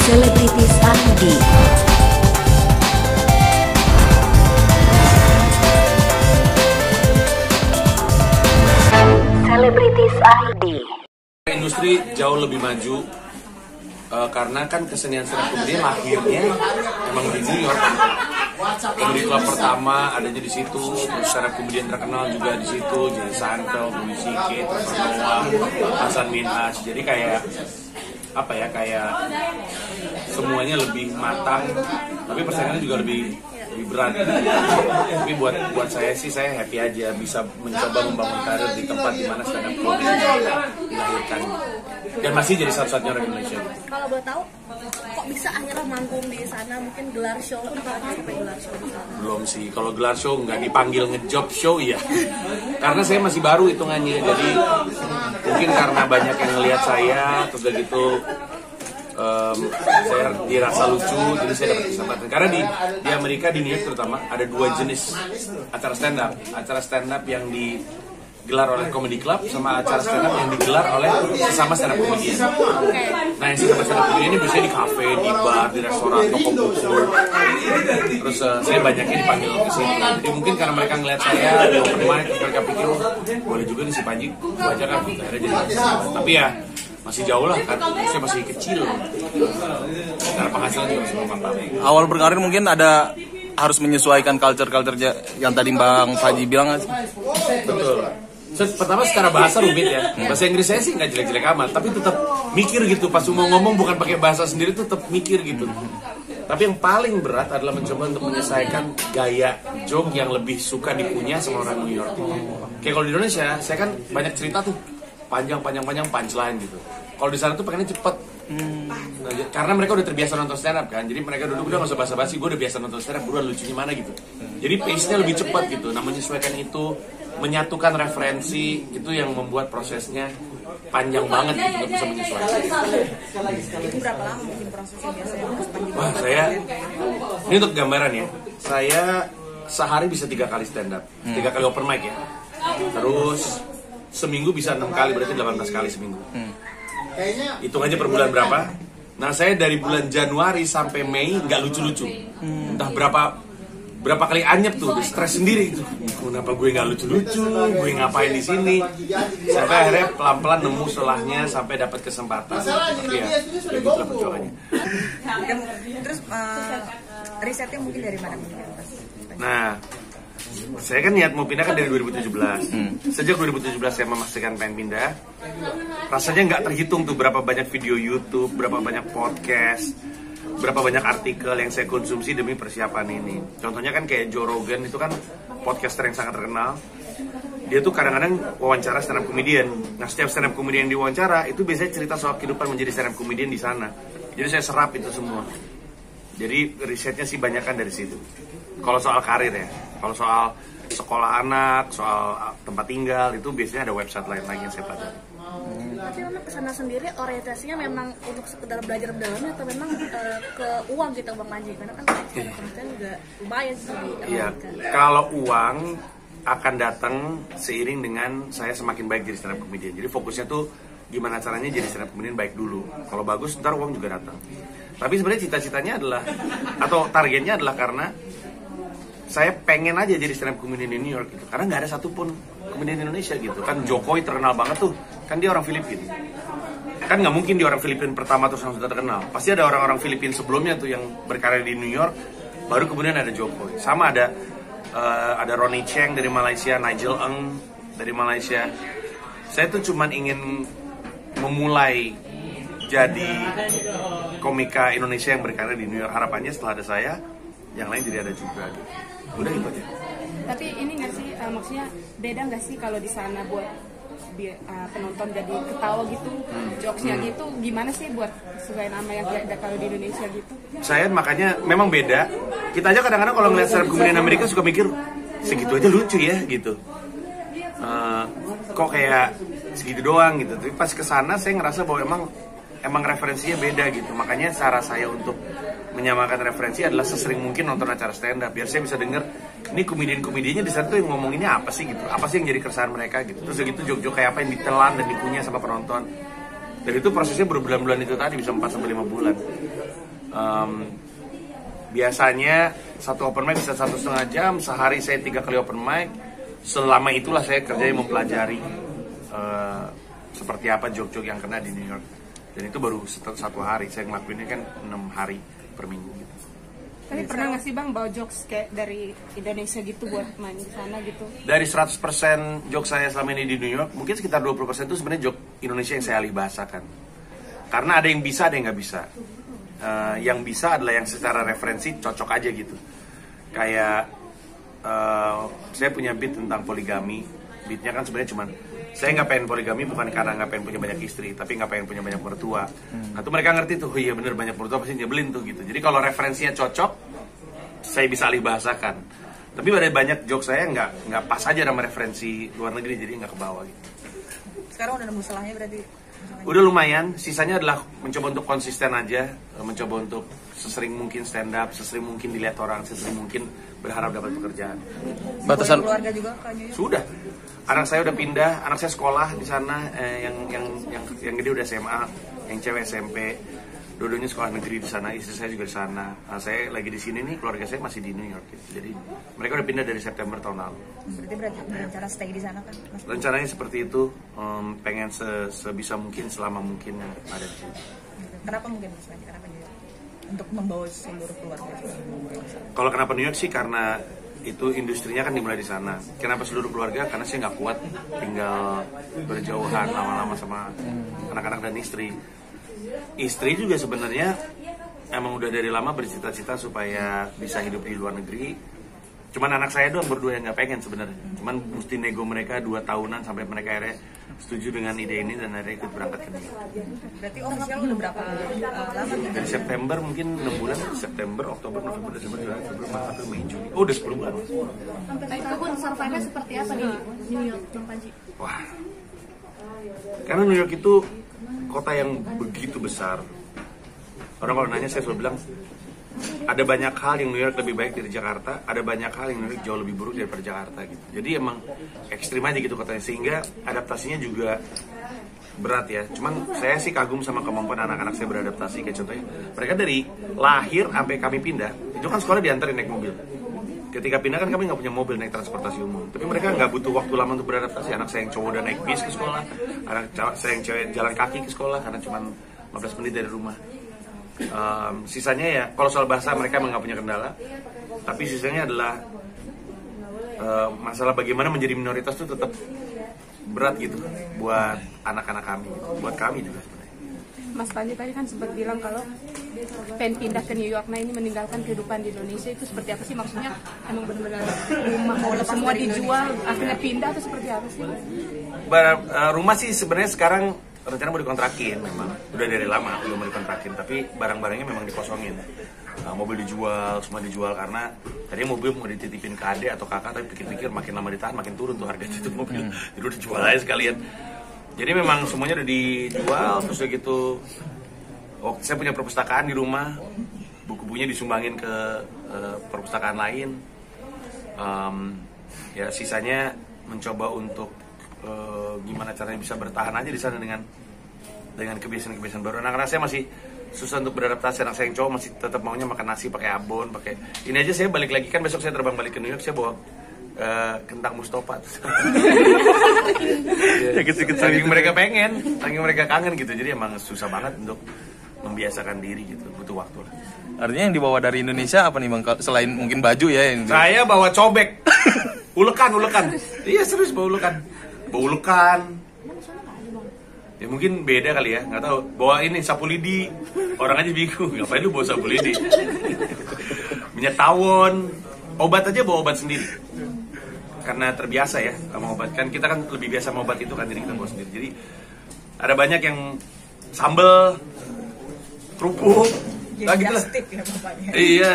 Selebritis ID. Selebritis ID. Industri jauh lebih maju karena kan kesenian stand up comedy lahirnya emang di New York. Comedy Club pertama adanya di situ, terus stand up comedian terkenal juga di situ, jadi Seinfeld, Louis C.K., Trevor Noah, Hasan Minhaj. Jadi kayak apa ya, kayak semuanya lebih matang, tapi persaingannya juga lebih berat. Tapi buat saya sih, saya happy aja bisa mencoba membangun karir di tempat di mana stand up comedy dilahirkan dan masih jadi satu-satunya orang Indonesia. Kalau boleh tahu, kok bisa akhirnya manggung di sana? Mungkin gelar show atau sampai gelar show di sana? Belum sih, kalau gelar show nggak dipanggil ngejob show ya. Karena saya masih baru hitungannya, jadi mungkin karena banyak yang ngelihat saya, terus udah gitu saya dirasa lucu, jadi saya dapat kesempatan. Karena di Amerika, di New York terutama, ada dua jenis acara stand up yang digelar oleh comedy club sama acara stand up yang digelar oleh sesama stand up comedian. Nah, yang sesama stand up comedian ini biasanya di kafe, di bar, di restoran, toko buku. Terus saya banyaknya dipanggil ke situ. Jadi mungkin karena mereka ngeliat saya di open mic, mereka pikir boleh juga nih si Panji, gua aja kan. Akhirnya jadi tapi ya masih jauh lah kan, saya masih kecil. Karena penghasilan juga masih belum apa. Awal berkarir mungkin harus menyesuaikan culture yang tadi Bang Panji bilang. Betul. Pertama secara bahasa rumit ya. Bahasa Inggris saya sih nggak jelek-jelek amat, tapi tetap mikir gitu. Pas mau ngomong bukan pakai bahasa sendiri, tetap mikir gitu. Tapi yang paling berat adalah mencoba untuk menyelesaikan gaya joke yang lebih suka dipunya sama orang New York. Kayak kalau di Indonesia, saya kan banyak cerita tuh panjang punchline gitu. Kalau di sana tuh pengennya cepet. Nah, karena mereka udah terbiasa nonton stand up kan, jadi mereka duduk udah nggak usah basa-basi, gue udah biasa nonton stand up, buruan lucunya mana gitu. Jadi pace-nya lebih cepat gitu. Nah, menyesuaikan itu, menyatukan referensi itu yang membuat prosesnya panjang banget gitu, untuk bisa menyesuaikan. Itu berapa lama mungkin prosesnya biasanya? Wah, ini untuk gambaran ya, saya sehari bisa 3 kali stand up, 3 kali open mic ya. Terus seminggu bisa 6 kali, berarti 18 kali seminggu. Hitung aja per bulan berapa. Nah, saya dari bulan Januari sampai Mei nggak lucu-lucu. Entah berapa kali anyep tuh, stres sendiri itu. Kenapa gue nggak lucu-lucu? Gue ngapain di sini? Sampai akhirnya pelan-pelan nemu celahnya sampai dapat kesempatan. Tapi ya itulah perjuangannya. Terus risetnya mungkin dari mana? Nah, saya kan niat mau pindah kan dari 2017. Sejak 2017 saya memastikan pengen pindah. Rasanya nggak terhitung tuh berapa banyak video YouTube, berapa banyak podcast, berapa banyak artikel yang saya konsumsi demi persiapan ini. Contohnya kan kayak Joe Rogan, itu kan podcaster yang sangat terkenal. Dia tuh kadang-kadang wawancara stand up comedian. Nah, setiap stand up comedian yang diwawancara itu biasanya cerita soal kehidupan menjadi stand up comedian di sana. Jadi saya serap itu semua. Jadi risetnya sih banyak kan dari situ. Kalau soal karir ya, kalau soal sekolah anak, soal tempat tinggal, itu biasanya ada website lain lagi yang saya pelajari. Tapi memang kesana sendiri orientasinya memang untuk sekedar belajar dalamnya atau memang ke uang gitu Bang Panji? Karena kan penghasilan juga lumayan sih di Amerika. Iya, kalau uang akan datang seiring dengan saya semakin baik jadi stand up comedian. Jadi fokusnya tuh gimana caranya jadi stand up comedian baik dulu. Kalau bagus, ntar uang juga datang. Tapi sebenarnya cita-citanya adalah, atau targetnya adalah karena saya pengen aja jadi stand up comedian di New York gitu. Karena nggak ada satupun comedian Indonesia gitu. Kan Jokowi terkenal banget tuh. Kan dia orang Filipina. Kan nggak mungkin dia orang Filipina pertama terus langsung terkenal. Pasti ada orang-orang Filipina sebelumnya tuh yang berkarya di New York. Baru kemudian ada Jokowi. Sama ada Ronnie Cheng dari Malaysia, Nigel Eng dari Malaysia. Saya tuh cuman ingin memulai jadi komika Indonesia yang berkarya di New York. Harapannya setelah ada saya, yang lain jadi ada juga gitu. Udah itu aja. Tapi ini nggak sih, maksudnya beda nggak sih kalau di sana buat penonton jadi ketawa gitu, jokesnya gitu, gimana sih buat sesuai nama yang ada kalau di Indonesia gitu? Saya makanya memang beda. Kita aja kadang-kadang kalau ngeliat stand up comedian Amerika suka mikir segitu aja lucu ya gitu. Kok kayak segitu doang gitu. Tapi pas kesana saya ngerasa bahwa emang referensinya beda gitu. Makanya cara saya untuk menyamakan referensi adalah sesering mungkin nonton acara stand up biar saya bisa denger ini komedian-komediannya di sana tuh yang ngomonginnya apa sih gitu, apa sih yang jadi keresahan mereka gitu, terus gitu jok-jok kayak apa yang ditelan dan dipunya sama penonton. Dan itu prosesnya berbulan-bulan itu tadi, bisa 4-5 bulan. Biasanya satu open mic bisa 1,5 jam, sehari saya 3 kali open mic. Selama itulah saya kerjanya mempelajari seperti apa joke-joke yang kena di New York. Dan itu baru satu hari, saya ngelakuinnya kan 6 hari per minggu gitu. Tapi pernah nggak sih Bang bawa jokes kayak dari Indonesia gitu buat main di sana gitu? Dari 100% joke saya selama ini di New York, mungkin sekitar 20% itu sebenarnya joke Indonesia yang saya alih bahasakan. Karena ada yang bisa, ada yang nggak bisa. Yang bisa adalah yang secara referensi cocok aja gitu. Kayak saya punya beat tentang poligami. Beatnya kan sebenarnya cuman saya nggak pengen poligami bukan karena nggak pengen punya banyak istri, tapi nggak pengen punya banyak mertua. Nah tuh mereka ngerti tuh, oh iya bener banyak mertua pasti nyebelin tuh gitu. Jadi kalau referensinya cocok, saya bisa alih bahasakan. Tapi ada banyak joke saya nggak pas aja sama referensi luar negeri, jadi nggak ke bawah gitu. Sekarang udah nemu salahnya berarti? Udah lumayan, sisanya adalah mencoba untuk konsisten aja, mencoba untuk sesering mungkin stand up, sesering mungkin dilihat orang, sesering mungkin berharap dapat pekerjaan. Batasan Keluarga juga kayaknya. Sudah, anak saya udah pindah, anak saya sekolah di sana, yang gede udah SMA, yang cewek SMP, dua-duanya sekolah negeri di sana, istri saya juga di sana. Nah, saya lagi di sini nih, keluarga saya masih di New York gitu. Jadi mereka udah pindah dari September tahun lalu. Berarti berencana stay di sana kan? Mas? Rencananya seperti itu, pengen sebisa mungkin selama mungkin yang ada di sini. Kenapa mungkin Mas? Kenapa New York? Untuk membawa seluruh keluarga? Kalau kenapa New York sih karena itu industrinya kan dimulai di sana. Kenapa seluruh keluarga? Karena saya nggak kuat tinggal berjauhan lama-lama sama anak-anak dan istri. Istri juga sebenarnya emang udah dari lama bercita-cita supaya bisa hidup di luar negeri. Cuman anak saya doang berdua yang nggak pengen sebenarnya. Cuman mesti nego mereka 2 tahunan sampai mereka akhirnya setuju dengan ide ini dan akhirnya ikut berangkat ke New York. Berarti official udah berapa lama nih? Dari September mungkin 6 bulan, September, Oktober, November, Desember, Januari, Februari, Maret, April, Mei, Juni. Oh udah 10 bulan. Sampai sekarang survive-nya seperti apa di New York, Bang Panji? Wah, karena New York itu kota yang begitu besar. Orang kalau nanya saya selalu bilang ada banyak hal yang New York lebih baik dari Jakarta, ada banyak hal yang New York jauh lebih buruk daripada Jakarta gitu. Jadi emang ekstrim aja gitu kotanya, sehingga adaptasinya juga berat ya. Cuman saya sih kagum sama kemampuan anak-anak saya beradaptasi. Kayak contohnya mereka dari lahir sampai kami pindah itu kan sekolah diantarin naik mobil. Ketika pindah kan kami nggak punya mobil, naik transportasi umum. Tapi mereka nggak butuh waktu lama untuk beradaptasi. Anak saya yang cowok udah naik bis ke sekolah, anak saya yang cewek jalan kaki ke sekolah karena cuma 15 menit dari rumah. Sisanya ya, kalau soal bahasa mereka emang nggak punya kendala. Tapi sisanya adalah masalah bagaimana menjadi minoritas itu tetap berat gitu buat anak-anak kami, buat kami juga sebenarnya. Mas Panji tadi kan sempat bilang kalau pengen pindah ke New York, nah ini meninggalkan kehidupan di Indonesia itu seperti apa sih maksudnya? Emang benar-benar rumah semua dijual, akhirnya pindah atau seperti apa sih? Rumah sih sebenarnya sekarang rencana mau dikontrakin, memang udah dari lama udah mau dikontrakin, tapi barang-barangnya memang dikosongin. Mobil dijual, semua dijual karena tadi mobil mau dititipin ke adik atau kakak, tapi pikir-pikir makin lama ditahan makin turun tuh harga itu mobil, jadi udah dijual aja sekalian. Jadi memang semuanya udah dijual, terus udah gitu. Saya punya perpustakaan di rumah, buku-bukunya disumbangin ke perpustakaan lain. Ya sisanya mencoba untuk gimana caranya bisa bertahan aja di sana dengan kebiasaan-kebiasaan baru. Anak-anak saya masih susah untuk beradaptasi. Anak saya yang cowok masih tetap maunya makan nasi pakai abon, pakai ini aja. Saya balik lagi kan besok saya terbang balik ke New York, saya bawa kentang Mustofa. Saking mereka pengen, saking mereka kangen gitu. Jadi emang susah banget untuk membiasakan diri gitu, butuh waktu lah. Artinya yang dibawa dari Indonesia apa nih Bang? Selain mungkin baju ya yang Saya bawa cobek. Ulekan. Iya serius bawa ulekan. Ya mungkin beda kali ya, nggak tahu. Bawa ini sapu lidi. Orang aja bingung, ngapain lu bawa sapu lidi? Minyak tawon. Obat aja bawa obat sendiri. Karena terbiasa ya sama obat. Kan kita kan lebih biasa sama obat itu kan, jadi kita bawa sendiri. Jadi ada banyak yang sambel, kerupuk, Jadi gitu lah. stick ya bapaknya. Iya,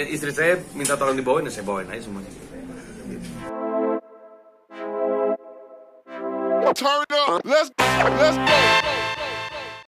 istri saya minta tolong dibawain, saya bawain aja semuanya. Turn up. Let's go.